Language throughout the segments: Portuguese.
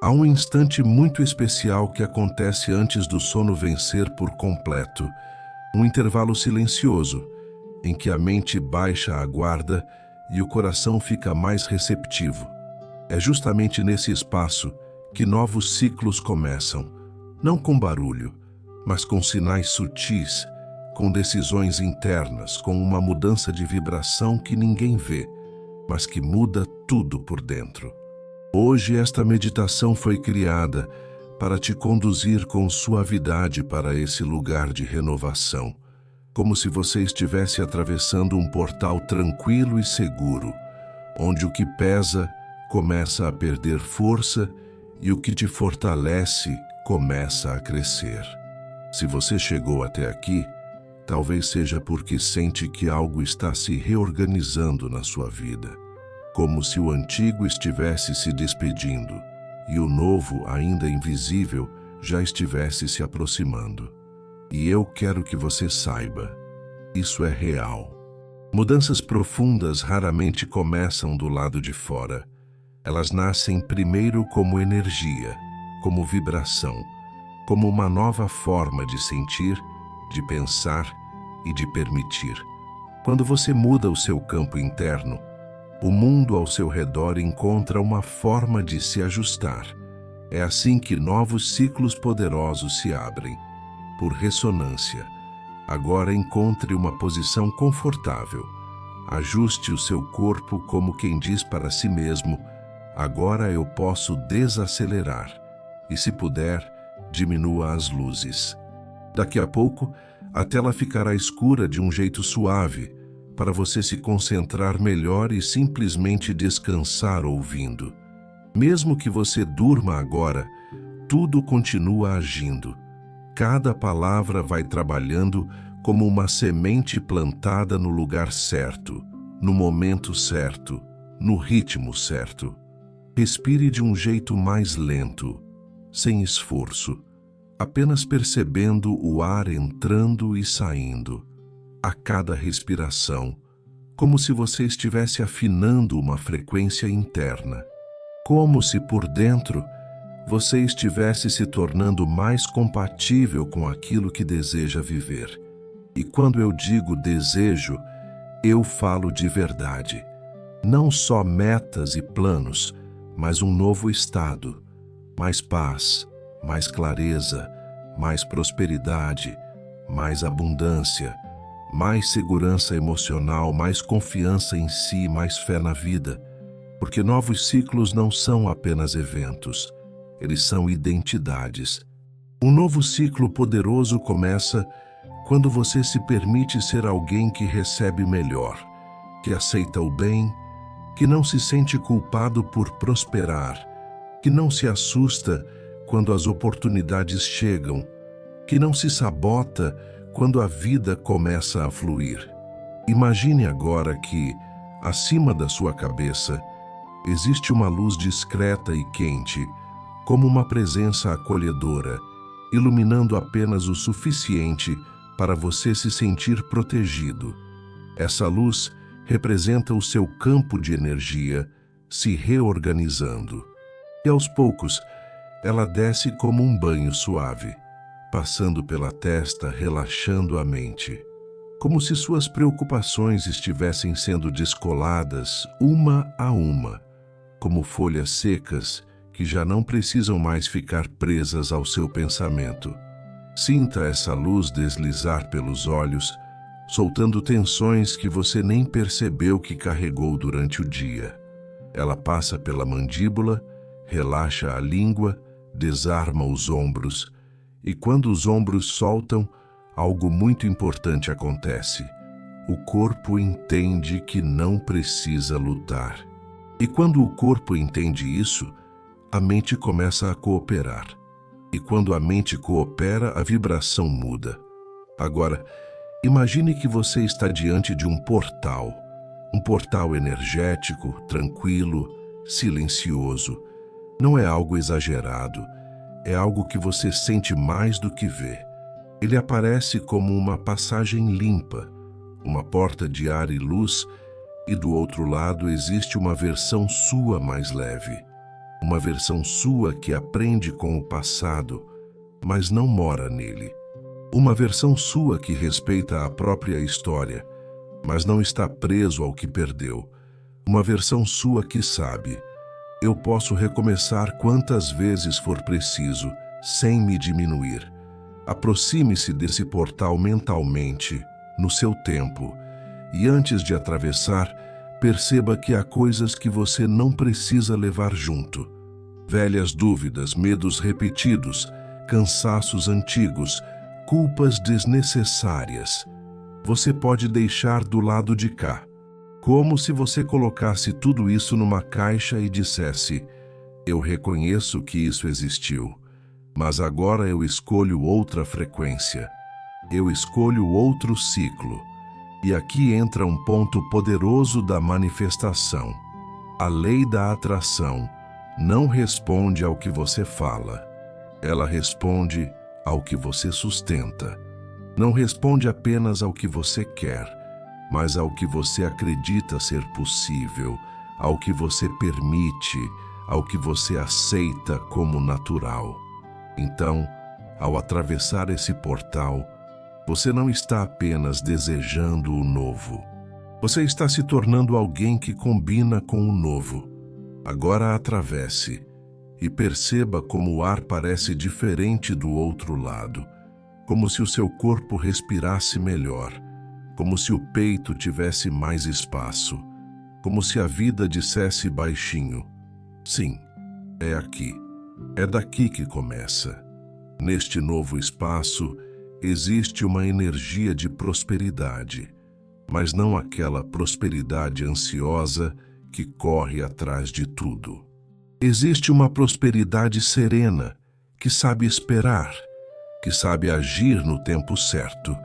Há um instante muito especial que acontece antes do sono vencer por completo, um intervalo silencioso, em que a mente baixa a guarda e o coração fica mais receptivo. É justamente nesse espaço que novos ciclos começam, não com barulho, mas com sinais sutis, com decisões internas, com uma mudança de vibração que ninguém vê, mas que muda tudo por dentro. Hoje esta meditação foi criada para te conduzir com suavidade para esse lugar de renovação, como se você estivesse atravessando um portal tranquilo e seguro, onde o que pesa começa a perder força e o que te fortalece começa a crescer. Se você chegou até aqui, talvez seja porque sente que algo está se reorganizando na sua vida, como se o antigo estivesse se despedindo e o novo, ainda invisível, já estivesse se aproximando. E eu quero que você saiba, isso é real. Mudanças profundas raramente começam do lado de fora. Elas nascem primeiro como energia, como vibração, como uma nova forma de sentir, de pensar e de permitir. Quando você muda o seu campo interno, o mundo ao seu redor encontra uma forma de se ajustar. É assim que novos ciclos poderosos se abrem, por ressonância. Agora encontre uma posição confortável. Ajuste o seu corpo como quem diz para si mesmo: agora eu posso desacelerar. E se puder, diminua as luzes. Daqui a pouco, a tela ficará escura de um jeito suave, para você se concentrar melhor e simplesmente descansar ouvindo. Mesmo que você durma agora, tudo continua agindo. Cada palavra vai trabalhando como uma semente plantada no lugar certo, no momento certo, no ritmo certo. Respire de um jeito mais lento, sem esforço, apenas percebendo o ar entrando e saindo. A cada respiração, como se você estivesse afinando uma frequência interna, como se por dentro você estivesse se tornando mais compatível com aquilo que deseja viver. E quando eu digo desejo, eu falo de verdade. Não só metas e planos, mas um novo estado, mais paz, mais clareza, mais prosperidade, mais abundância, mais segurança emocional, mais confiança em si, mais fé na vida. Porque novos ciclos não são apenas eventos, eles são identidades. Um novo ciclo poderoso começa quando você se permite ser alguém que recebe melhor, que aceita o bem, que não se sente culpado por prosperar, que não se assusta quando as oportunidades chegam, que não se sabota quando a vida começa a fluir. Imagine agora que, acima da sua cabeça, existe uma luz discreta e quente, como uma presença acolhedora, iluminando apenas o suficiente para você se sentir protegido. Essa luz representa o seu campo de energia se reorganizando. E aos poucos, ela desce como um banho suave, passando pela testa, relaxando a mente, como se suas preocupações estivessem sendo descoladas uma a uma, como folhas secas que já não precisam mais ficar presas ao seu pensamento. Sinta essa luz deslizar pelos olhos, soltando tensões que você nem percebeu que carregou durante o dia. Ela passa pela mandíbula, relaxa a língua, desarma os ombros, e quando os ombros soltam, algo muito importante acontece. O corpo entende que não precisa lutar. E quando o corpo entende isso, a mente começa a cooperar. E quando a mente coopera, a vibração muda. Agora, imagine que você está diante de um portal energético, tranquilo, silencioso. Não é algo exagerado, é algo que você sente mais do que vê. Ele aparece como uma passagem limpa, uma porta de ar e luz, e do outro lado existe uma versão sua mais leve. uma versão sua que aprende com o passado, mas não mora nele. Uma versão sua que respeita a própria história, mas não está preso ao que perdeu. Uma versão sua que sabe: eu posso recomeçar quantas vezes for preciso, sem me diminuir. Aproxime-se desse portal mentalmente, no seu tempo, e antes de atravessar, perceba que há coisas que você não precisa levar junto. Velhas dúvidas, medos repetidos, cansaços antigos, culpas desnecessárias. Você pode deixar do lado de cá, como se você colocasse tudo isso numa caixa e dissesse: eu reconheço que isso existiu, mas agora eu escolho outra frequência. Eu escolho outro ciclo. E aqui entra um ponto poderoso da manifestação. A lei da atração não responde ao que você fala. Ela responde ao que você sustenta. Não responde apenas ao que você quer, mas ao que você acredita ser possível, ao que você permite, ao que você aceita como natural. Então, ao atravessar esse portal, você não está apenas desejando o novo. Você está se tornando alguém que combina com o novo. Agora atravesse e perceba como o ar parece diferente do outro lado, como se o seu corpo respirasse melhor, como se o peito tivesse mais espaço, como se a vida dissesse baixinho: sim, é aqui, é daqui que começa. Neste novo espaço, existe uma energia de prosperidade, mas não aquela prosperidade ansiosa que corre atrás de tudo. Existe uma prosperidade serena, que sabe esperar, que sabe agir no tempo certo,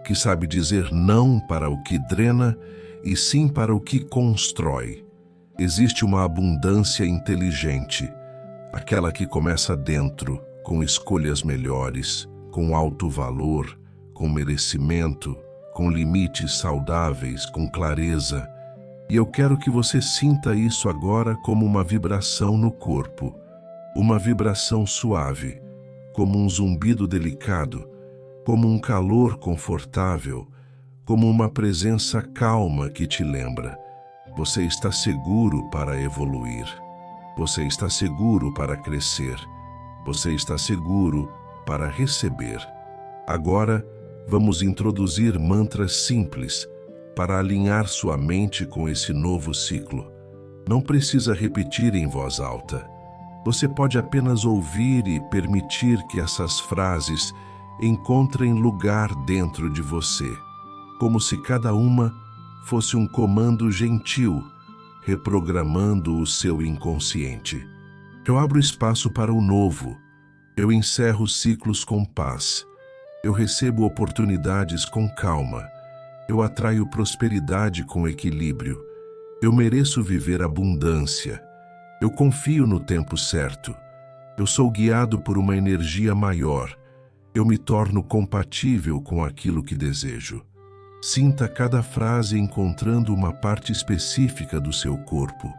que sabe dizer não para o que drena e sim para o que constrói. Existe uma abundância inteligente, aquela que começa dentro, com escolhas melhores, com alto valor, com merecimento, com limites saudáveis, com clareza. E eu quero que você sinta isso agora como uma vibração no corpo, uma vibração suave, como um zumbido delicado, como um calor confortável, como uma presença calma que te lembra: você está seguro para evoluir, você está seguro para crescer, você está seguro para receber. Agora, vamos introduzir mantras simples para alinhar sua mente com esse novo ciclo. Não precisa repetir em voz alta. Você pode apenas ouvir e permitir que essas frases encontrem lugar dentro de você, como se cada uma fosse um comando gentil, reprogramando o seu inconsciente. Eu abro espaço para o novo. Eu encerro ciclos com paz. Eu recebo oportunidades com calma. Eu atraio prosperidade com equilíbrio. Eu mereço viver abundância. Eu confio no tempo certo. Eu sou guiado por uma energia maior. Eu me torno compatível com aquilo que desejo. Sinta cada frase encontrando uma parte específica do seu corpo,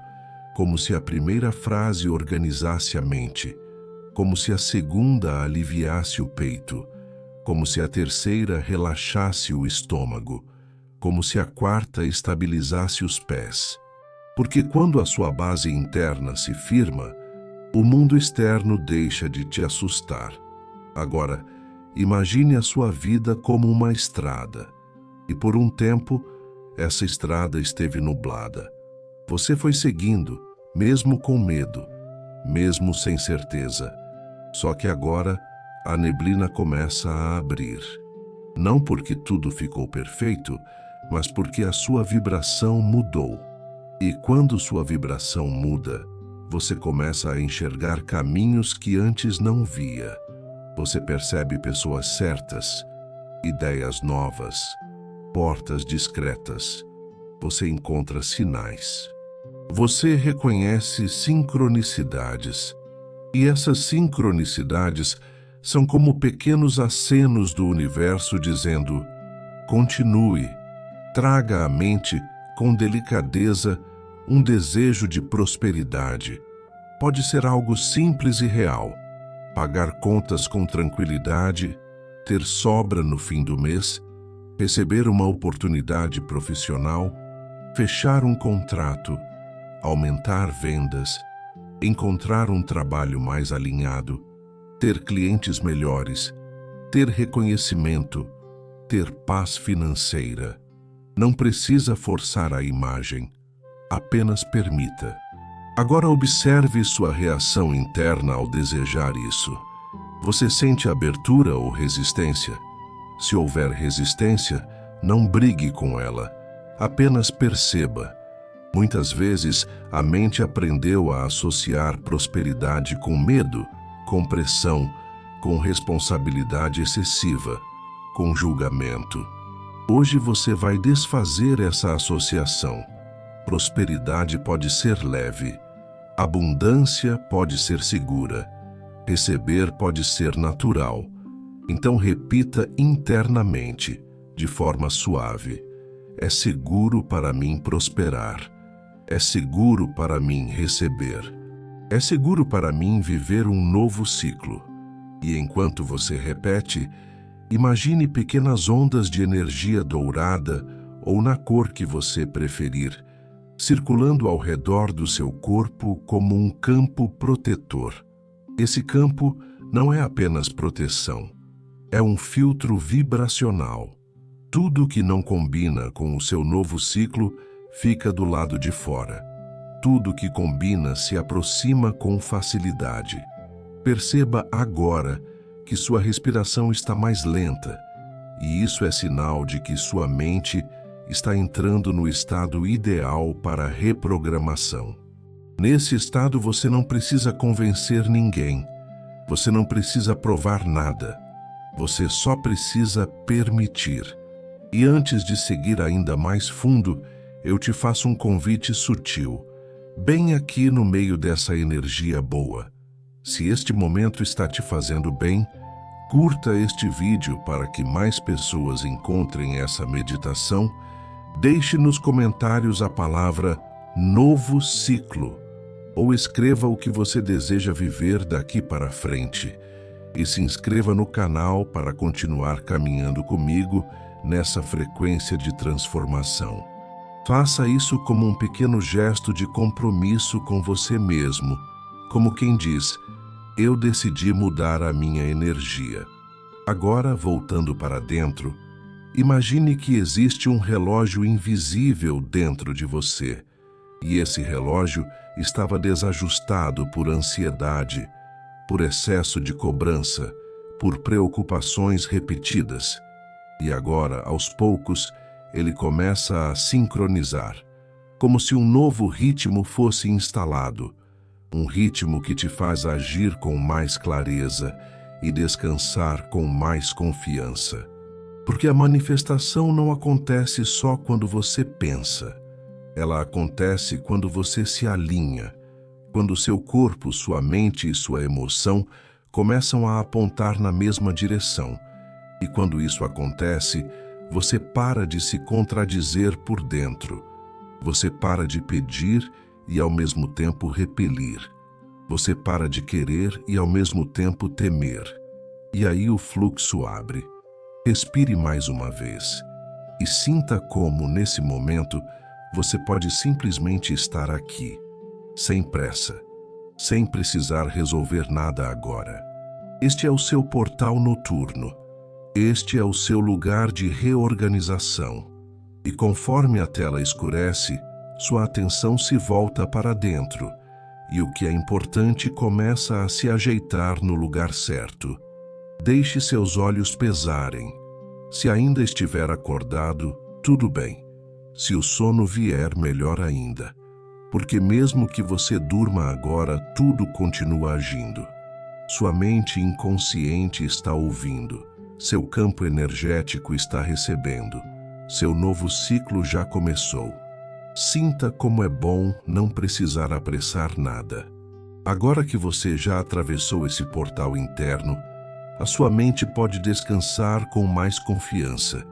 como se a primeira frase organizasse a mente, como se a segunda aliviasse o peito, como se a terceira relaxasse o estômago, como se a quarta estabilizasse os pés. Porque quando a sua base interna se firma, o mundo externo deixa de te assustar. Agora, imagine a sua vida como uma estrada, e por um tempo, essa estrada esteve nublada. Você foi seguindo, mesmo com medo, mesmo sem certeza. Só que agora, a neblina começa a abrir. Não porque tudo ficou perfeito, mas porque a sua vibração mudou. E quando sua vibração muda, você começa a enxergar caminhos que antes não via. Você percebe pessoas certas, ideias novas, portas discretas. Você encontra sinais. Você reconhece sincronicidades. E essas sincronicidades são como pequenos acenos do universo dizendo: continue, traga à mente, com delicadeza, um desejo de prosperidade. Pode ser algo simples e real. Pagar contas com tranquilidade, ter sobra no fim do mês, receber uma oportunidade profissional, fechar um contrato, aumentar vendas, encontrar um trabalho mais alinhado, ter clientes melhores, ter reconhecimento, ter paz financeira. Não precisa forçar a imagem, apenas permita. Agora observe sua reação interna ao desejar isso. Você sente abertura ou resistência? Se houver resistência, não brigue com ela, apenas perceba. Muitas vezes, a mente aprendeu a associar prosperidade com medo, com pressão, com responsabilidade excessiva, com julgamento. Hoje você vai desfazer essa associação. Prosperidade pode ser leve, abundância pode ser segura, receber pode ser natural. Então repita internamente, de forma suave: é seguro para mim prosperar. É seguro para mim receber. É seguro para mim viver um novo ciclo. E enquanto você repete, imagine pequenas ondas de energia dourada ou na cor que você preferir, circulando ao redor do seu corpo como um campo protetor. Esse campo não é apenas proteção, é um filtro vibracional. Tudo que não combina com o seu novo ciclo fica do lado de fora. Tudo que combina se aproxima com facilidade. Perceba agora que sua respiração está mais lenta, e isso é sinal de que sua mente está entrando no estado ideal para a reprogramação. Nesse estado você não precisa convencer ninguém, você não precisa provar nada, você só precisa permitir. E antes de seguir ainda mais fundo, eu te faço um convite sutil, bem aqui no meio dessa energia boa. Se este momento está te fazendo bem, curta este vídeo para que mais pessoas encontrem essa meditação. Deixe nos comentários a palavra novo ciclo ou escreva o que você deseja viver daqui para frente. E se inscreva no canal para continuar caminhando comigo nessa frequência de transformação. Faça isso como um pequeno gesto de compromisso com você mesmo, como quem diz: eu decidi mudar a minha energia. Agora, voltando para dentro, imagine que existe um relógio invisível dentro de você, e esse relógio estava desajustado por ansiedade, por excesso de cobrança, por preocupações repetidas. E agora, aos poucos, ele começa a sincronizar, como se um novo ritmo fosse instalado, um ritmo que te faz agir com mais clareza e descansar com mais confiança. Porque a manifestação não acontece só quando você pensa. Ela acontece quando você se alinha, quando seu corpo, sua mente e sua emoção começam a apontar na mesma direção. E quando isso acontece, você para de se contradizer por dentro. Você para de pedir e ao mesmo tempo repelir. Você para de querer e ao mesmo tempo temer. E aí o fluxo abre. Respire mais uma vez e sinta como, nesse momento, você pode simplesmente estar aqui, sem pressa, sem precisar resolver nada agora. Este é o seu portal noturno. Este é o seu lugar de reorganização. E conforme a tela escurece, sua atenção se volta para dentro, e o que é importante começa a se ajeitar no lugar certo. Deixe seus olhos pesarem. Se ainda estiver acordado, tudo bem. Se o sono vier, melhor ainda. Porque mesmo que você durma agora, tudo continua agindo. Sua mente inconsciente está ouvindo. Seu campo energético está recebendo. Seu novo ciclo já começou. Sinta como é bom não precisar apressar nada. Agora que você já atravessou esse portal interno, a sua mente pode descansar com mais confiança,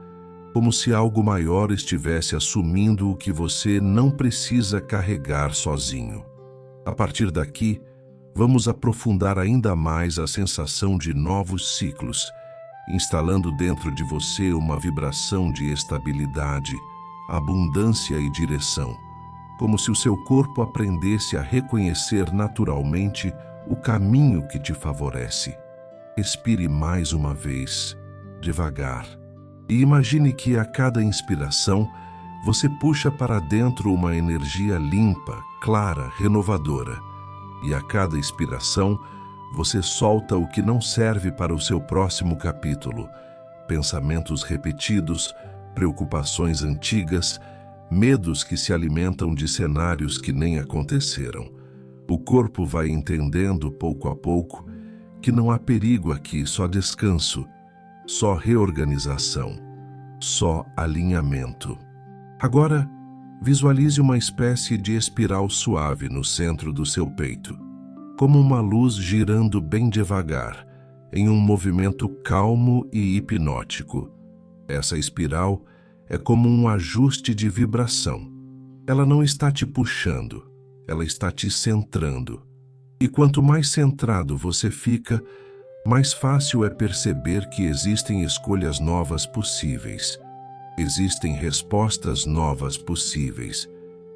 como se algo maior estivesse assumindo o que você não precisa carregar sozinho. A partir daqui, vamos aprofundar ainda mais a sensação de novos ciclos, instalando dentro de você uma vibração de estabilidade, abundância e direção, como se o seu corpo aprendesse a reconhecer naturalmente o caminho que te favorece. Respire mais uma vez, devagar, e imagine que a cada inspiração você puxa para dentro uma energia limpa, clara, renovadora. E a cada expiração, você solta o que não serve para o seu próximo capítulo. Pensamentos repetidos, preocupações antigas, medos que se alimentam de cenários que nem aconteceram. O corpo vai entendendo pouco a pouco que não há perigo aqui, só descanso, só reorganização, só alinhamento. Agora, visualize uma espécie de espiral suave no centro do seu peito, como uma luz girando bem devagar, em um movimento calmo e hipnótico. Essa espiral é como um ajuste de vibração. Ela não está te puxando, ela está te centrando. E quanto mais centrado você fica, mais fácil é perceber que existem escolhas novas possíveis. Existem respostas novas possíveis.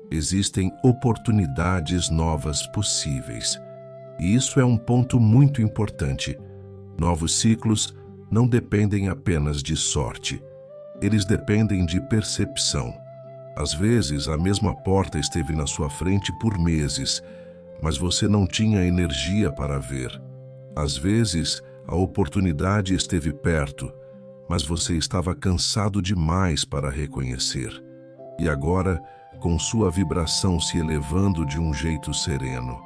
Existem oportunidades novas possíveis. E isso é um ponto muito importante. Novos ciclos não dependem apenas de sorte. Eles dependem de percepção. Às vezes, a mesma porta esteve na sua frente por meses, mas você não tinha energia para ver. Às vezes, a oportunidade esteve perto, mas você estava cansado demais para reconhecer. E agora, com sua vibração se elevando de um jeito sereno,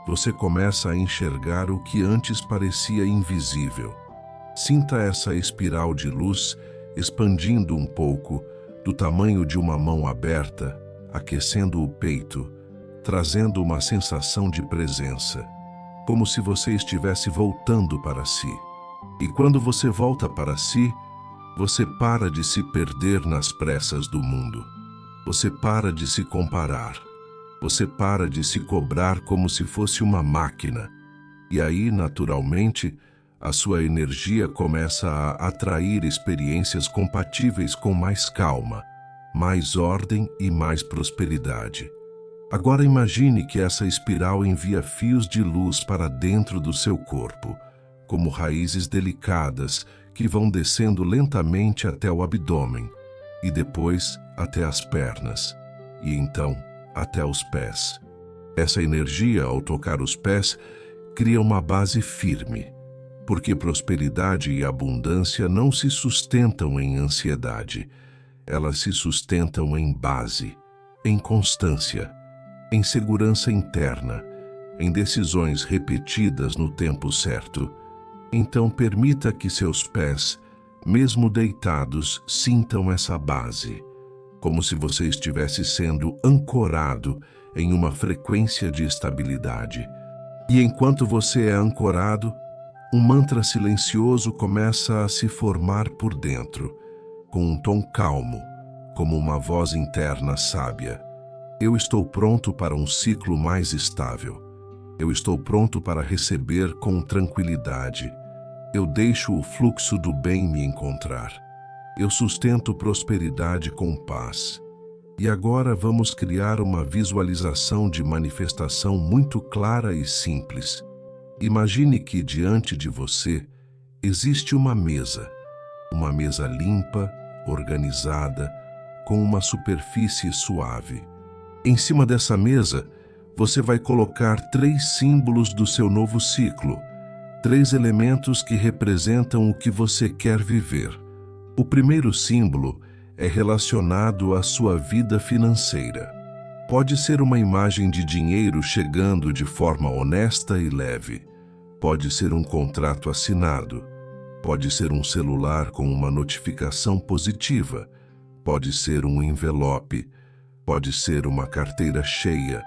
você começa a enxergar o que antes parecia invisível. Sinta essa espiral de luz expandindo um pouco, do tamanho de uma mão aberta, aquecendo o peito, trazendo uma sensação de presença, como se você estivesse voltando para si. E quando você volta para si, você para de se perder nas pressas do mundo. Você para de se comparar. Você para de se cobrar como se fosse uma máquina. E aí, naturalmente, a sua energia começa a atrair experiências compatíveis com mais calma, mais ordem e mais prosperidade. Agora imagine que essa espiral envia fios de luz para dentro do seu corpo, como raízes delicadas que vão descendo lentamente até o abdômen, e depois até as pernas, e então até os pés. Essa energia, ao tocar os pés, cria uma base firme, porque prosperidade e abundância não se sustentam em ansiedade, elas se sustentam em base, em constância, em segurança interna, em decisões repetidas no tempo certo. Então permita que seus pés, mesmo deitados, sintam essa base, como se você estivesse sendo ancorado em uma frequência de estabilidade. E enquanto você é ancorado, um mantra silencioso começa a se formar por dentro, com um tom calmo, como uma voz interna sábia. Eu estou pronto para um ciclo mais estável. Eu estou pronto para receber com tranquilidade. Eu deixo o fluxo do bem me encontrar. Eu sustento prosperidade com paz. E agora vamos criar uma visualização de manifestação muito clara e simples. Imagine que diante de você existe uma mesa limpa, organizada, com uma superfície suave. Em cima dessa mesa, você vai colocar 3 símbolos do seu novo ciclo, 3 elementos que representam o que você quer viver. O primeiro símbolo é relacionado à sua vida financeira. Pode ser uma imagem de dinheiro chegando de forma honesta e leve. Pode ser um contrato assinado. Pode ser um celular com uma notificação positiva. Pode ser um envelope. Pode ser uma carteira cheia.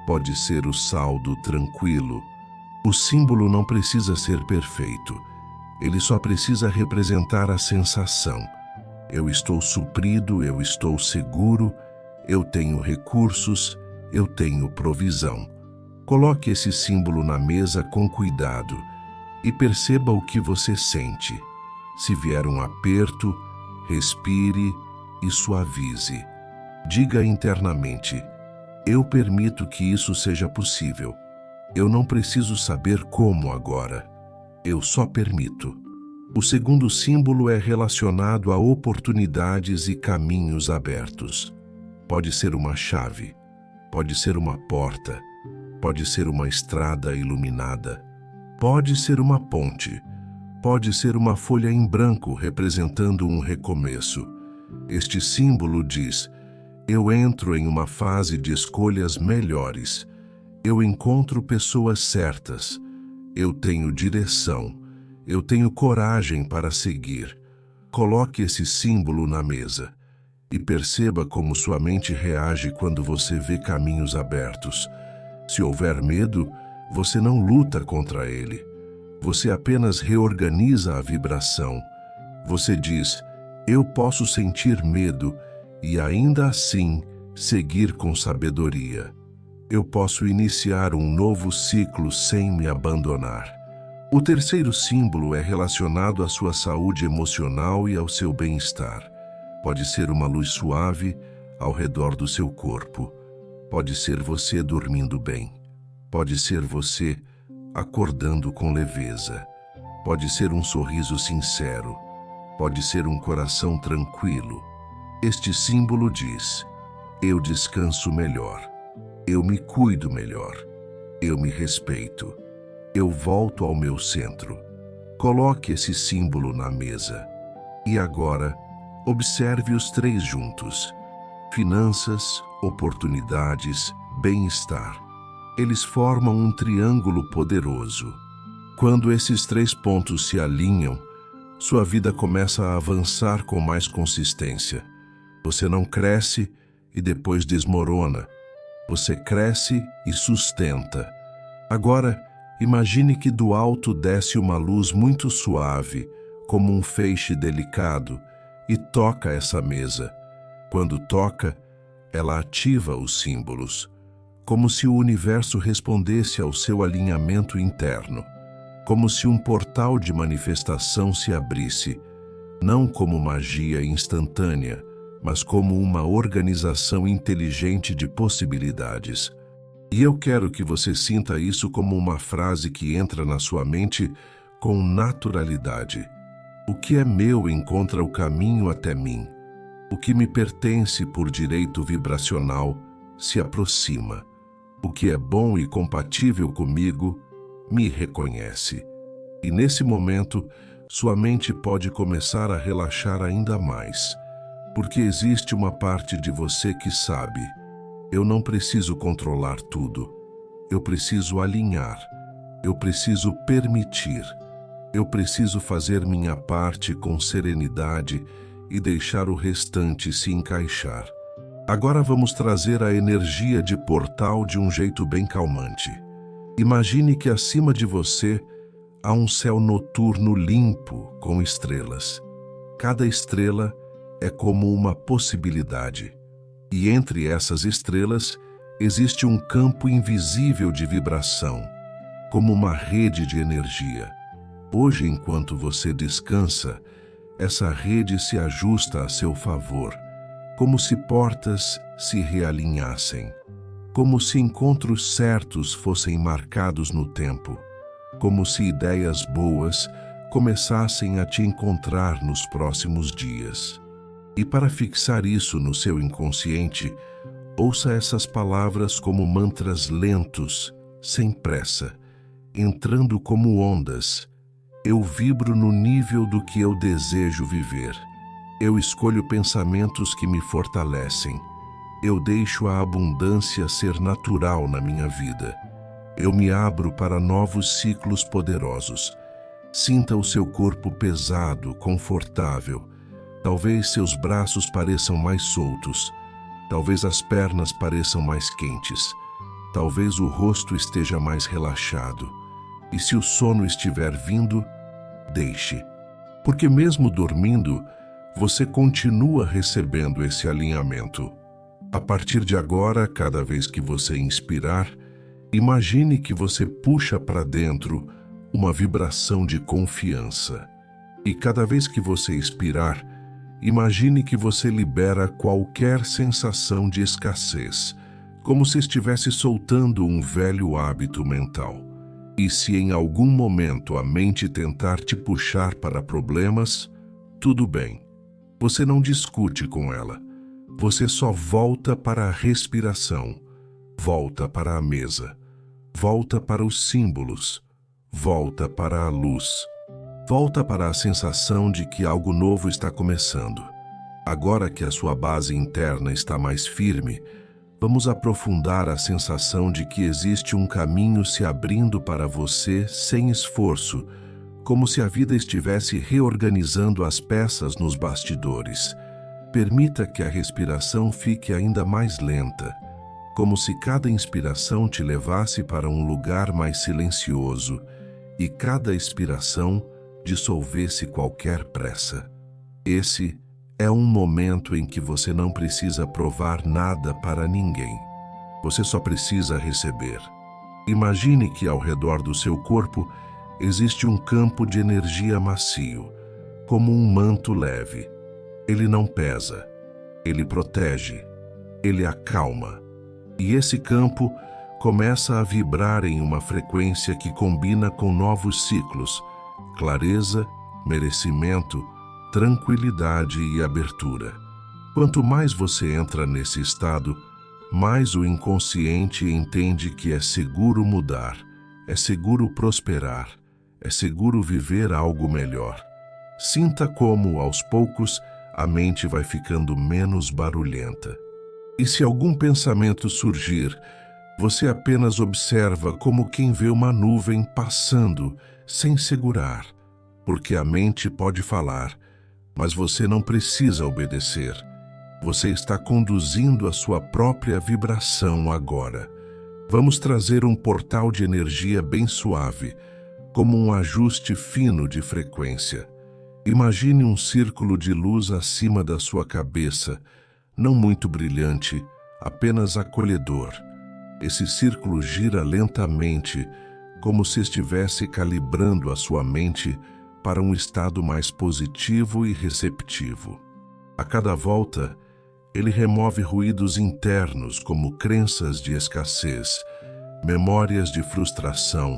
Pode ser o saldo tranquilo. O símbolo não precisa ser perfeito. Ele só precisa representar a sensação. Eu estou suprido, eu estou seguro, eu tenho recursos, eu tenho provisão. Coloque esse símbolo na mesa com cuidado e perceba o que você sente. Se vier um aperto, respire e suavize. Diga internamente: eu permito que isso seja possível. Eu não preciso saber como agora. Eu só permito. O segundo símbolo é relacionado a oportunidades e caminhos abertos. Pode ser uma chave, pode ser uma porta, pode ser uma estrada iluminada, pode ser uma ponte, pode ser uma folha em branco representando um recomeço. Este símbolo diz: eu entro em uma fase de escolhas melhores. Eu encontro pessoas certas. Eu tenho direção. Eu tenho coragem para seguir. Coloque esse símbolo na mesa e perceba como sua mente reage quando você vê caminhos abertos. Se houver medo, você não luta contra ele. Você apenas reorganiza a vibração. Você diz: eu posso sentir medo e ainda assim seguir com sabedoria. Eu posso iniciar um novo ciclo sem me abandonar. O terceiro símbolo é relacionado à sua saúde emocional e ao seu bem-estar. Pode ser uma luz suave ao redor do seu corpo. Pode ser você dormindo bem. Pode ser você acordando com leveza. Pode ser um sorriso sincero. Pode ser um coração tranquilo. Este símbolo diz: eu descanso melhor. Eu me cuido melhor. Eu me respeito. Eu volto ao meu centro. Coloque esse símbolo na mesa. E agora, observe os três juntos: finanças, oportunidades, bem-estar. Eles formam um triângulo poderoso. Quando esses três pontos se alinham, sua vida começa a avançar com mais consistência. Você não cresce e depois desmorona. Você cresce e sustenta. Agora, imagine que do alto desce uma luz muito suave, como um feixe delicado, e toca essa mesa. Quando toca, ela ativa os símbolos, como se o universo respondesse ao seu alinhamento interno, como se um portal de manifestação se abrisse, não como magia instantânea, mas como uma organização inteligente de possibilidades. E eu quero que você sinta isso como uma frase que entra na sua mente com naturalidade. O que é meu encontra o caminho até mim. O que me pertence por direito vibracional se aproxima. O que é bom e compatível comigo me reconhece. E nesse momento, sua mente pode começar a relaxar ainda mais, porque existe uma parte de você que sabe: eu não preciso controlar tudo. Eu preciso alinhar. Eu preciso permitir. Eu preciso fazer minha parte com serenidade e deixar o restante se encaixar. Agora vamos trazer a energia de portal de um jeito bem calmante. Imagine que acima de você há um céu noturno limpo com estrelas. Cada estrela é como uma possibilidade. E entre essas estrelas existe um campo invisível de vibração, como uma rede de energia. Hoje, enquanto você descansa, essa rede se ajusta a seu favor, como se portas se realinhassem, como se encontros certos fossem marcados no tempo, como se ideias boas começassem a te encontrar nos próximos dias. E para fixar isso no seu inconsciente, ouça essas palavras como mantras lentos, sem pressa, entrando como ondas. Eu vibro no nível do que eu desejo viver. Eu escolho pensamentos que me fortalecem. Eu deixo a abundância ser natural na minha vida. Eu me abro para novos ciclos poderosos. Sinta o seu corpo pesado, confortável. Talvez seus braços pareçam mais soltos. Talvez as pernas pareçam mais quentes. Talvez o rosto esteja mais relaxado. E se o sono estiver vindo, deixe. Porque mesmo dormindo, você continua recebendo esse alinhamento. A partir de agora, cada vez que você inspirar, Imagine que você puxa para dentro uma vibração de confiança. E cada vez que você expirar, imagine que você libera qualquer sensação de escassez, como se estivesse soltando um velho hábito mental. E se em algum momento a mente tentar te puxar para problemas, tudo bem. Você não discute com ela. Você só volta para a respiração, volta para a mesa, volta para os símbolos, volta para a luz, volta para a sensação de que algo novo está começando. Agora que a sua base interna está mais firme, vamos aprofundar a sensação de que existe um caminho se abrindo para você sem esforço, como se a vida estivesse reorganizando as peças nos bastidores. Permita que a respiração fique ainda mais lenta, como se cada inspiração te levasse para um lugar mais silencioso e cada expiração dissolvesse qualquer pressa. Esse é um momento em que você não precisa provar nada para ninguém. Você só precisa receber. Imagine que ao redor do seu corpo existe um campo de energia macio, como um manto leve. Ele não pesa, ele protege, ele acalma. E esse campo começa a vibrar em uma frequência que combina com novos ciclos, clareza, merecimento, tranquilidade e abertura. Quanto mais você entra nesse estado, mais o inconsciente entende que é seguro mudar, é seguro prosperar, é seguro viver algo melhor. Sinta como, aos poucos, a mente vai ficando menos barulhenta. E se algum pensamento surgir, você apenas observa como quem vê uma nuvem passando, sem segurar, porque a mente pode falar, mas você não precisa obedecer. Você está conduzindo a sua própria vibração agora. Vamos trazer um portal de energia bem suave, como um ajuste fino de frequência. Imagine um círculo de luz acima da sua cabeça, não muito brilhante, apenas acolhedor. Esse círculo gira lentamente, como se estivesse calibrando a sua mente para um estado mais positivo e receptivo. A cada volta, ele remove ruídos internos como crenças de escassez, memórias de frustração,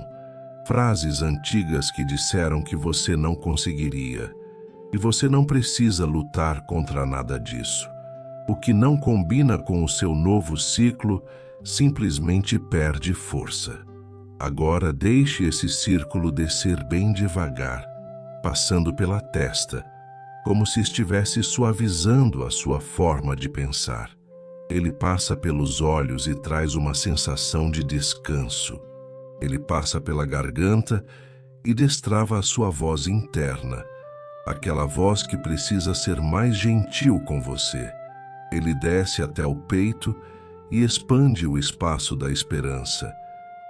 frases antigas que disseram que você não conseguiria. E você não precisa lutar contra nada disso. O que não combina com o seu novo ciclo simplesmente perde força. Agora deixe esse círculo descer bem devagar, passando pela testa, como se estivesse suavizando a sua forma de pensar. Ele passa pelos olhos e traz uma sensação de descanso. Ele passa pela garganta e destrava a sua voz interna, aquela voz que precisa ser mais gentil com você. Ele desce até o peito e expande o espaço da esperança,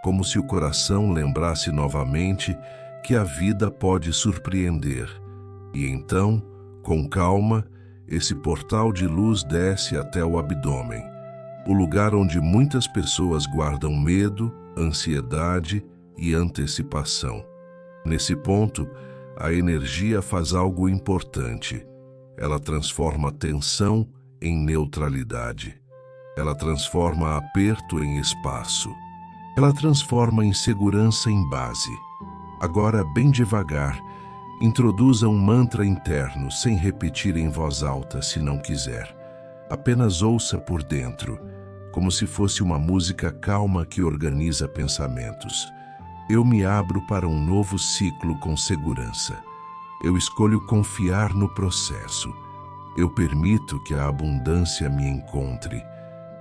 como se o coração lembrasse novamente que a vida pode surpreender. E então, com calma, esse portal de luz desce até o abdômen, o lugar onde muitas pessoas guardam medo, ansiedade e antecipação. Nesse ponto, a energia faz algo importante. Ela transforma tensão em neutralidade. Ela transforma aperto em espaço. Ela transforma insegurança em base. Agora, bem devagar, introduza um mantra interno sem repetir em voz alta se não quiser. Apenas ouça por dentro, como se fosse uma música calma que organiza pensamentos. Eu me abro para um novo ciclo com segurança. Eu escolho confiar no processo. Eu permito que a abundância me encontre.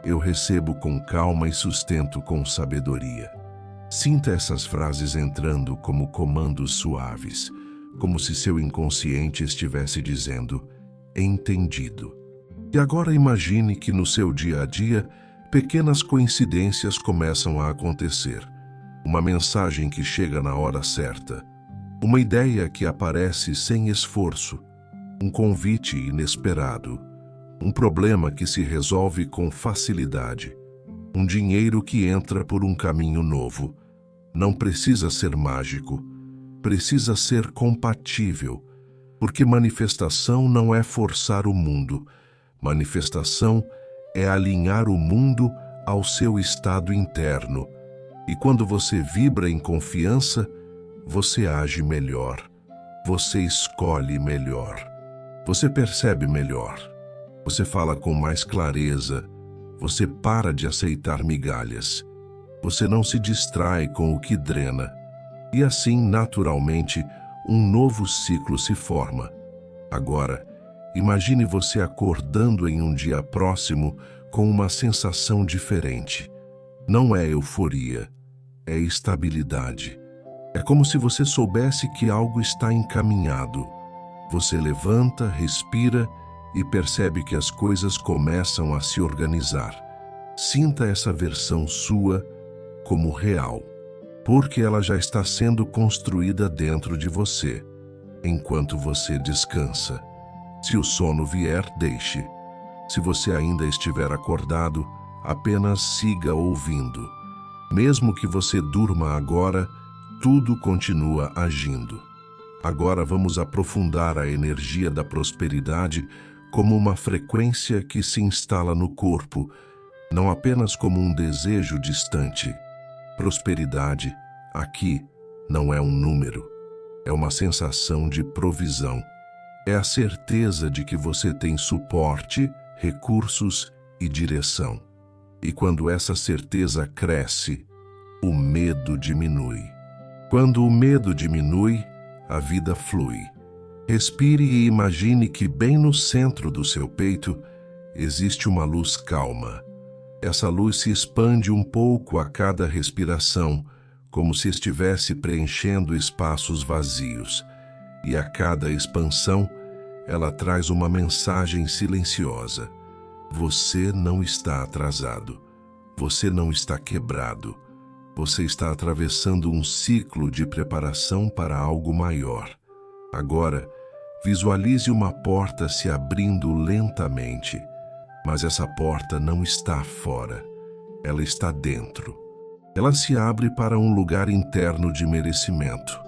Eu recebo com calma e sustento com sabedoria. Sinta essas frases entrando como comandos suaves, como se seu inconsciente estivesse dizendo, entendido. E agora imagine que no seu dia a dia, pequenas coincidências começam a acontecer. Uma mensagem que chega na hora certa, uma ideia que aparece sem esforço, um convite inesperado, um problema que se resolve com facilidade. um dinheiro que entra por um caminho novo. Não precisa ser mágico, precisa ser compatível, porque manifestação não é forçar o mundo, manifestação é alinhar o mundo ao seu estado interno. E quando você vibra em confiança, você age melhor, você escolhe melhor, você percebe melhor, você fala com mais clareza, você para de aceitar migalhas, você não se distrai com o que drena. E assim, naturalmente, um novo ciclo se forma. Agora, imagine você acordando em um dia próximo com uma sensação diferente. Não é euforia, é estabilidade. É como se você soubesse que algo está encaminhado. Você levanta, respira e percebe que as coisas começam a se organizar. Sinta essa versão sua como real, porque ela já está sendo construída dentro de você, enquanto você descansa. Se o sono vier, deixe. Se você ainda estiver acordado, apenas siga ouvindo. Mesmo que você durma agora, tudo continua agindo. Agora vamos aprofundar a energia da prosperidade como uma frequência que se instala no corpo, não apenas como um desejo distante. Prosperidade, aqui, não é um número, é uma sensação de provisão. É a certeza de que você tem suporte, recursos e direção. E quando essa certeza cresce, o medo diminui. Quando o medo diminui, a vida flui. Respire e imagine que bem no centro do seu peito existe uma luz calma. Essa luz se expande um pouco a cada respiração, como se estivesse preenchendo espaços vazios. E a cada expansão, ela traz uma mensagem silenciosa. Você não está atrasado. Você não está quebrado. Você está atravessando um ciclo de preparação para algo maior. Agora, visualize uma porta se abrindo lentamente. Mas essa porta não está fora. Ela está dentro. Ela se abre para um lugar interno de merecimento.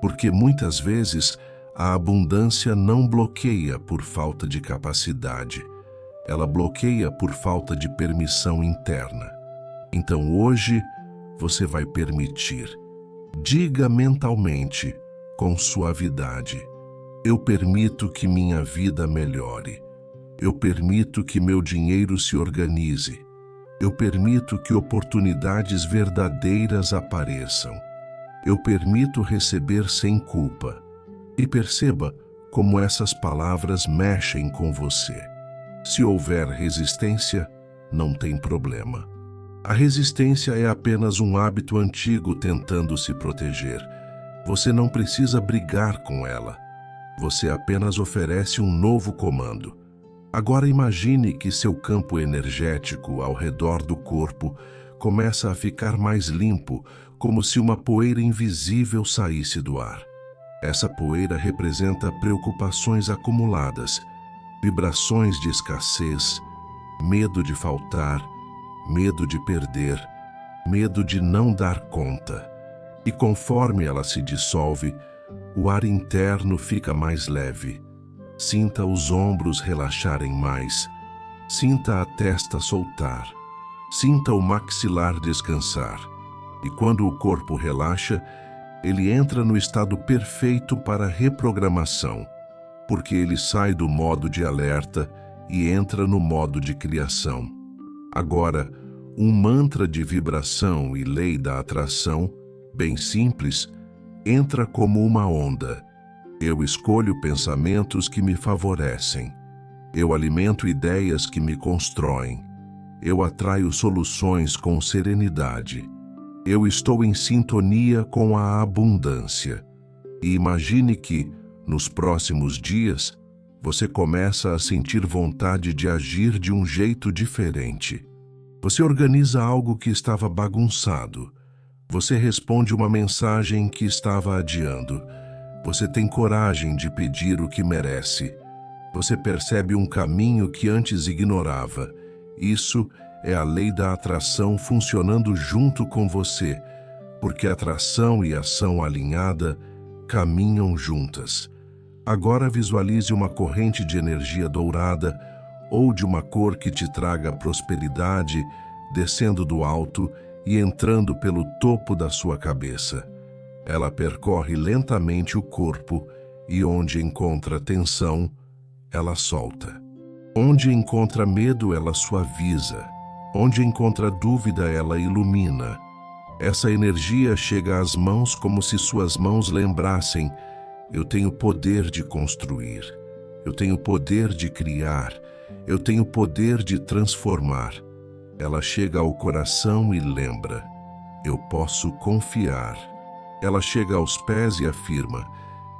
Porque muitas vezes a abundância não bloqueia por falta de capacidade. Ela bloqueia por falta de permissão interna. Então hoje você vai permitir. Diga mentalmente, com suavidade: eu permito que minha vida melhore. Eu permito que meu dinheiro se organize. Eu permito que oportunidades verdadeiras apareçam. Eu permito receber sem culpa. E perceba como essas palavras mexem com você. Se houver resistência, não tem problema. A resistência é apenas um hábito antigo tentando se proteger. Você não precisa brigar com ela. Você apenas oferece um novo comando. Agora imagine que seu campo energético ao redor do corpo começa a ficar mais limpo, como se uma poeira invisível saísse do ar. Essa poeira representa preocupações acumuladas, vibrações de escassez, medo de faltar, medo de perder, medo de não dar conta. E conforme ela se dissolve, o ar interno fica mais leve. Sinta os ombros relaxarem mais. Sinta a testa soltar. Sinta o maxilar descansar. E quando o corpo relaxa, ele entra no estado perfeito para reprogramação, porque ele sai do modo de alerta e entra no modo de criação. Agora, um mantra de vibração e lei da atração, bem simples, entra como uma onda. Eu escolho pensamentos que me favorecem. Eu alimento ideias que me constroem. Eu atraio soluções com serenidade. Eu estou em sintonia com a abundância. E imagine que, nos próximos dias, você começa a sentir vontade de agir de um jeito diferente. Você organiza algo que estava bagunçado. Você responde uma mensagem que estava adiando. Você tem coragem de pedir o que merece. Você percebe um caminho que antes ignorava. Isso é a lei da atração funcionando junto com você, porque atração e ação alinhada caminham juntas. Agora visualize uma corrente de energia dourada ou de uma cor que te traga prosperidade, descendo do alto e entrando pelo topo da sua cabeça. Ela percorre lentamente o corpo e onde encontra tensão, ela solta. Onde encontra medo, ela suaviza. Onde encontra dúvida, ela ilumina. Essa energia chega às mãos como se suas mãos lembrassem: eu tenho poder de construir, eu tenho poder de criar, eu tenho poder de transformar. Ela chega ao coração e lembra: eu posso confiar. Ela chega aos pés e afirma: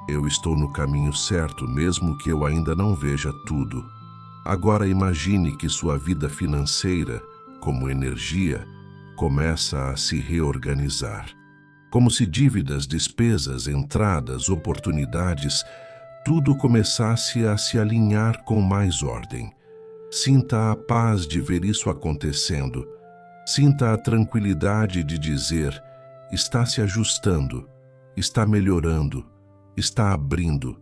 eu estou no caminho certo, mesmo que eu ainda não veja tudo. Agora imagine que sua vida financeira, como energia, começa a se reorganizar. Como se dívidas, despesas, entradas, oportunidades, tudo começasse a se alinhar com mais ordem. Sinta a paz de ver isso acontecendo. Sinta a tranquilidade de dizer: está se ajustando, está melhorando, está abrindo.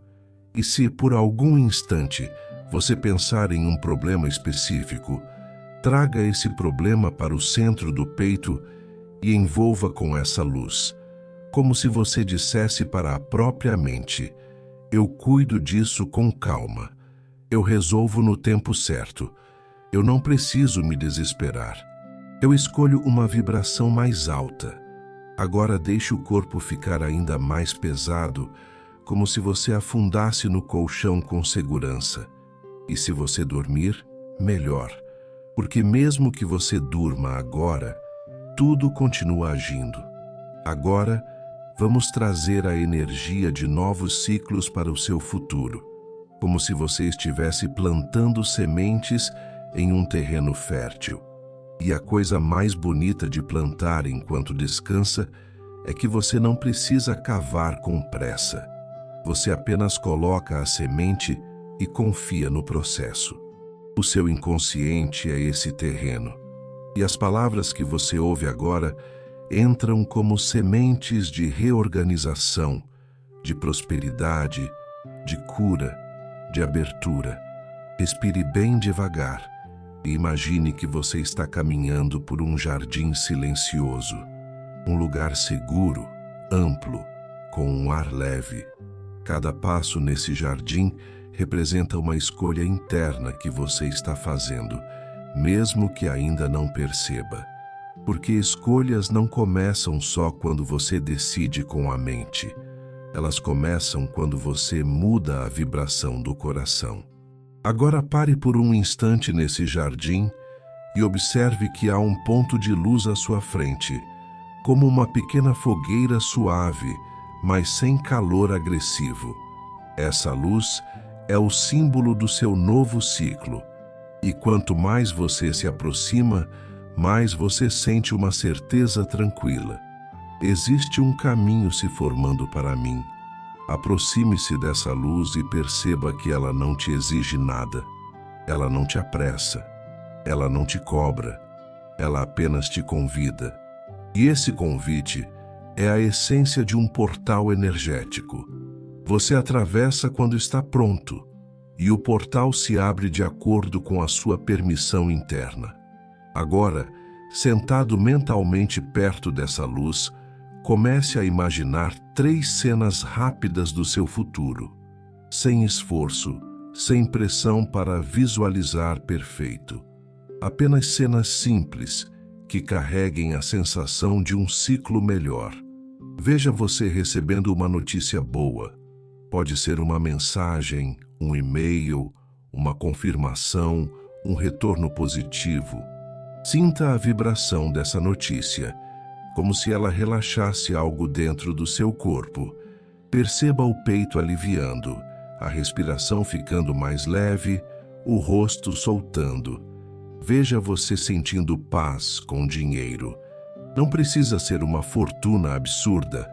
E se por algum instante você pensar em um problema específico, traga esse problema para o centro do peito e envolva com essa luz, como se você dissesse para a própria mente: eu cuido disso com calma, eu resolvo no tempo certo, eu não preciso me desesperar. Eu escolho uma vibração mais alta. Agora deixe o corpo ficar ainda mais pesado, como se você afundasse no colchão com segurança. E se você dormir, melhor, porque mesmo que você durma agora, tudo continua agindo. Agora, vamos trazer a energia de novos ciclos para o seu futuro, como se você estivesse plantando sementes em um terreno fértil. E a coisa mais bonita de plantar enquanto descansa é que você não precisa cavar com pressa. Você apenas coloca a semente e confia no processo. O seu inconsciente é esse terreno. E as palavras que você ouve agora entram como sementes de reorganização, de prosperidade, de cura, de abertura. Respire bem devagar e imagine que você está caminhando por um jardim silencioso, um lugar seguro, amplo, com um ar leve. Cada passo nesse jardim representa uma escolha interna que você está fazendo, mesmo que ainda não perceba. Porque escolhas não começam só quando você decide com a mente. Elas começam quando você muda a vibração do coração. Agora pare por um instante nesse jardim e observe que há um ponto de luz à sua frente, como uma pequena fogueira suave, mas sem calor agressivo. Essa luz é o símbolo do seu novo ciclo. E quanto mais você se aproxima, mais você sente uma certeza tranquila. Existe um caminho se formando para mim. Aproxime-se dessa luz e perceba que ela não te exige nada. Ela não te apressa. Ela não te cobra. Ela apenas te convida. E esse convite é a essência de um portal energético. Você atravessa quando está pronto, e o portal se abre de acordo com a sua permissão interna. Agora, sentado mentalmente perto dessa luz, comece a imaginar 3 cenas rápidas do seu futuro, sem esforço, sem pressão para visualizar perfeito. Apenas cenas simples que carreguem a sensação de um ciclo melhor. Veja você recebendo uma notícia boa. Pode ser uma mensagem, um e-mail, uma confirmação, um retorno positivo. Sinta a vibração dessa notícia, como se ela relaxasse algo dentro do seu corpo. Perceba o peito aliviando, a respiração ficando mais leve, o rosto soltando. Veja você sentindo paz com dinheiro. Não precisa ser uma fortuna absurda.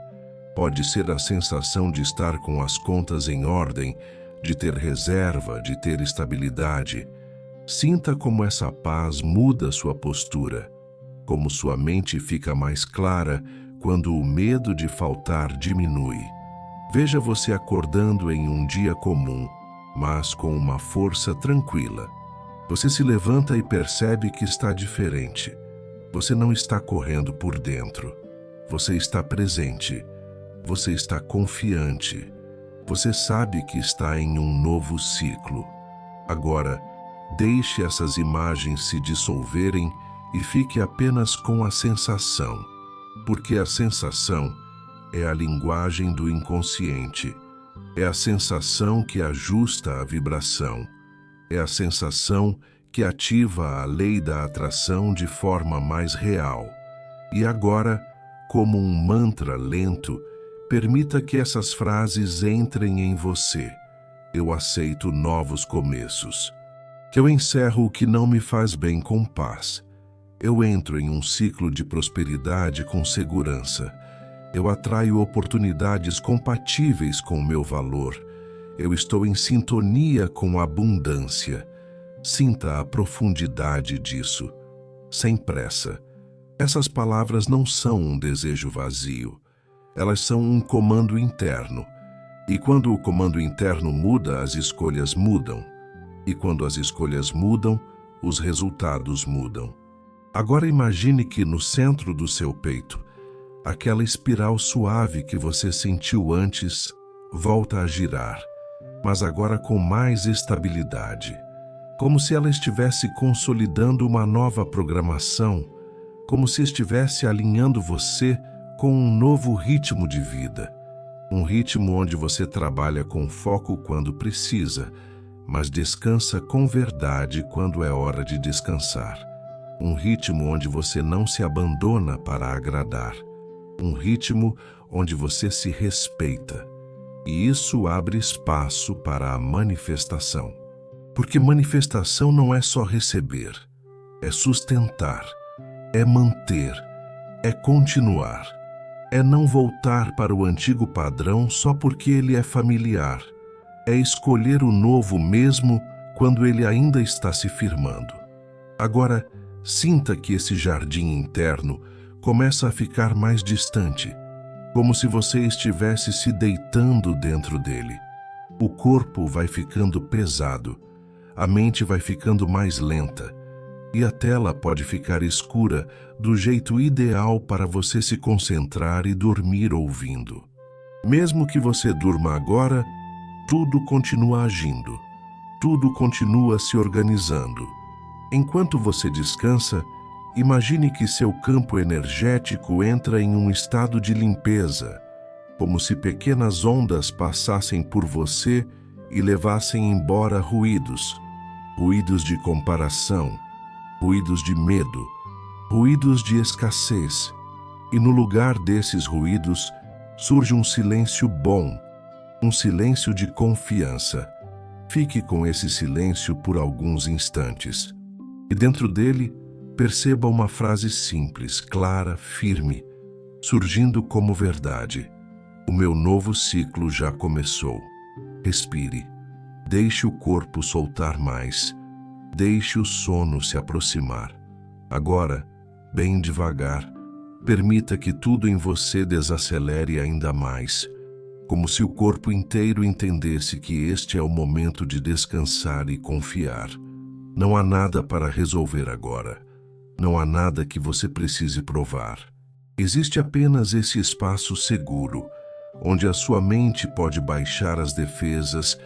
Pode ser a sensação de estar com as contas em ordem, de ter reserva, de ter estabilidade. Sinta como essa paz muda sua postura, como sua mente fica mais clara quando o medo de faltar diminui. Veja você acordando em um dia comum, mas com uma força tranquila. Você se levanta e percebe que está diferente. Você não está correndo por dentro. Você está presente. Você está confiante. Você sabe que está em um novo ciclo. Agora, deixe essas imagens se dissolverem e fique apenas com a sensação, porque a sensação é a linguagem do inconsciente, é a sensação que ajusta a vibração, é a sensação que ativa a lei da atração de forma mais real. E agora, como um mantra lento, permita que essas frases entrem em você. Eu aceito novos começos. Que eu encerro o que não me faz bem com paz. Eu entro em um ciclo de prosperidade com segurança. Eu atraio oportunidades compatíveis com o meu valor. Eu estou em sintonia com a abundância. Sinta a profundidade disso. Sem pressa. Essas palavras não são um desejo vazio. Elas são um comando interno. E quando o comando interno muda, as escolhas mudam. E quando as escolhas mudam, os resultados mudam. Agora imagine que no centro do seu peito, aquela espiral suave que você sentiu antes volta a girar, mas agora com mais estabilidade, como se ela estivesse consolidando uma nova programação, como se estivesse alinhando você com um novo ritmo de vida, um ritmo onde você trabalha com foco quando precisa, mas descansa com verdade quando é hora de descansar. Um ritmo onde você não se abandona para agradar. Um ritmo onde você se respeita. E isso abre espaço para a manifestação. Porque manifestação não é só receber, é sustentar, é manter, é continuar. É não voltar para o antigo padrão só porque ele é familiar. É escolher o novo mesmo quando ele ainda está se firmando. Agora, sinta que esse jardim interno começa a ficar mais distante, como se você estivesse se deitando dentro dele. O corpo vai ficando pesado, a mente vai ficando mais lenta, e a tela pode ficar escura do jeito ideal para você se concentrar e dormir ouvindo. Mesmo que você durma agora, tudo continua agindo, tudo continua se organizando. Enquanto você descansa, imagine que seu campo energético entra em um estado de limpeza, como se pequenas ondas passassem por você e levassem embora ruídos, ruídos de comparação, ruídos de medo, ruídos de escassez. E no lugar desses ruídos surge um silêncio bom, um silêncio de confiança. Fique com esse silêncio por alguns instantes. E dentro dele, perceba uma frase simples, clara, firme, surgindo como verdade. O meu novo ciclo já começou. Respire. Deixe o corpo soltar mais. Deixe o sono se aproximar. Agora, bem devagar, permita que tudo em você desacelere ainda mais, como se o corpo inteiro entendesse que este é o momento de descansar e confiar. Não há nada para resolver agora. Não há nada que você precise provar. Existe apenas esse espaço seguro, onde a sua mente pode baixar as defesas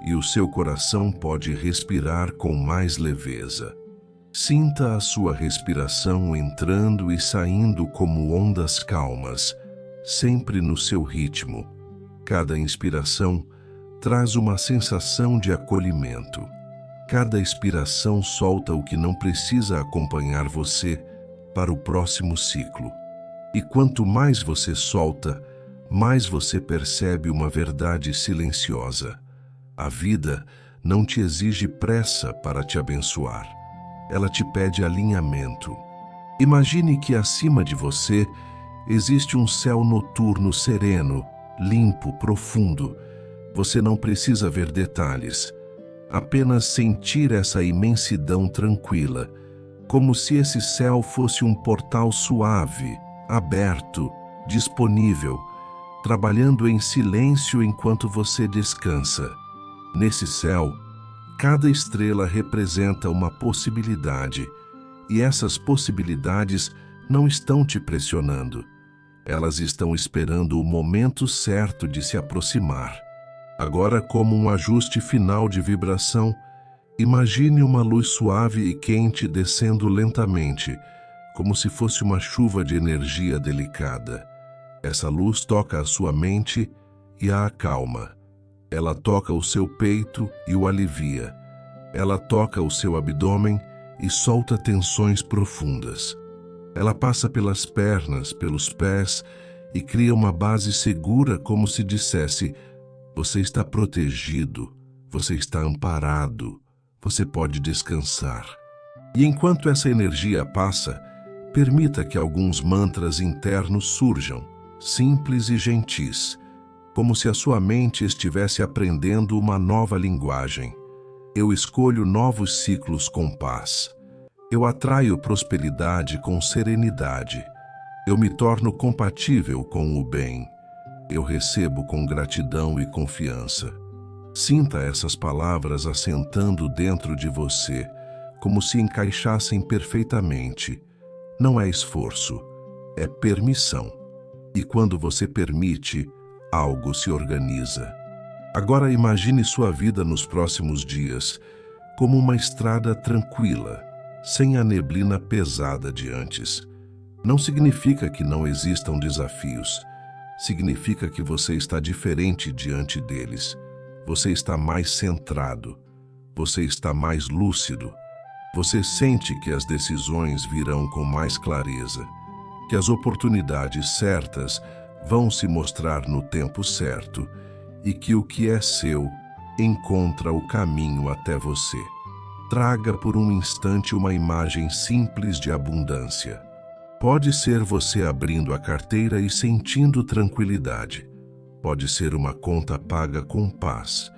e o seu coração pode respirar com mais leveza. Sinta a sua respiração entrando e saindo como ondas calmas, sempre no seu ritmo. Cada inspiração traz uma sensação de acolhimento. Cada expiração solta o que não precisa acompanhar você para o próximo ciclo. E quanto mais você solta, mais você percebe uma verdade silenciosa. A vida não te exige pressa para te abençoar. Ela te pede alinhamento. Imagine que acima de você existe um céu noturno sereno, limpo, profundo. Você não precisa ver detalhes. Apenas sentir essa imensidão tranquila, como se esse céu fosse um portal suave, aberto, disponível, trabalhando em silêncio enquanto você descansa. Nesse céu, cada estrela representa uma possibilidade, e essas possibilidades não estão te pressionando. Elas estão esperando o momento certo de se aproximar. Agora, como um ajuste final de vibração, imagine uma luz suave e quente descendo lentamente, como se fosse uma chuva de energia delicada. Essa luz toca a sua mente e a acalma. Ela toca o seu peito e o alivia. Ela toca o seu abdômen e solta tensões profundas. Ela passa pelas pernas, pelos pés e cria uma base segura, como se dissesse: você está protegido, você está amparado, você pode descansar. E enquanto essa energia passa, permita que alguns mantras internos surjam, simples e gentis, como se a sua mente estivesse aprendendo uma nova linguagem. Eu escolho novos ciclos com paz. Eu atraio prosperidade com serenidade. Eu me torno compatível com o bem. Eu recebo com gratidão e confiança. Sinta essas palavras assentando dentro de você, como se encaixassem perfeitamente. Não é esforço, é permissão. E quando você permite, algo se organiza. Agora imagine sua vida nos próximos dias como uma estrada tranquila, sem a neblina pesada de antes. Não significa que não existam desafios. Significa que você está diferente diante deles. Você está mais centrado. Você está mais lúcido. Você sente que as decisões virão com mais clareza, que as oportunidades certas vão se mostrar no tempo certo e que o que é seu encontra o caminho até você. Traga por um instante uma imagem simples de abundância. Pode ser você abrindo a carteira e sentindo tranquilidade. Pode ser uma conta paga com paz.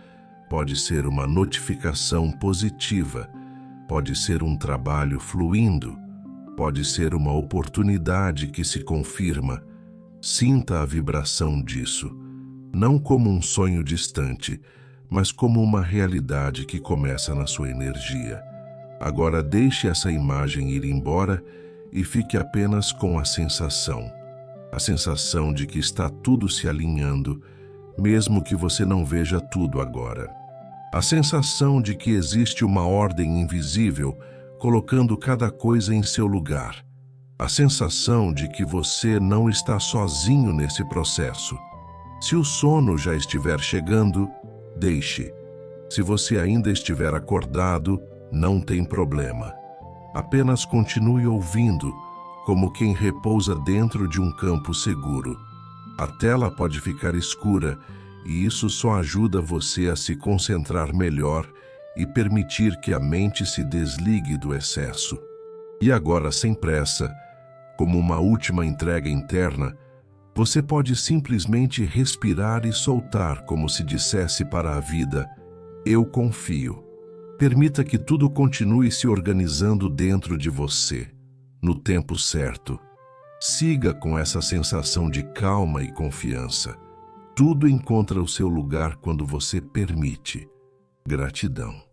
Pode ser uma notificação positiva. Pode ser um trabalho fluindo. Pode ser uma oportunidade que se confirma. Sinta a vibração disso, não como um sonho distante, mas como uma realidade que começa na sua energia. Agora deixe essa imagem ir embora e fique apenas com a sensação de que está tudo se alinhando, mesmo que você não veja tudo agora. A sensação de que existe uma ordem invisível colocando cada coisa em seu lugar. A sensação de que você não está sozinho nesse processo. Se o sono já estiver chegando, deixe. Se você ainda estiver acordado, não tem problema. Apenas continue ouvindo, como quem repousa dentro de um campo seguro. A tela pode ficar escura, e isso só ajuda você a se concentrar melhor e permitir que a mente se desligue do excesso. E agora, sem pressa, como uma última entrega interna, você pode simplesmente respirar e soltar, como se dissesse para a vida: eu confio. Permita que tudo continue se organizando dentro de você, no tempo certo. Siga com essa sensação de calma e confiança. Tudo encontra o seu lugar quando você permite. Gratidão.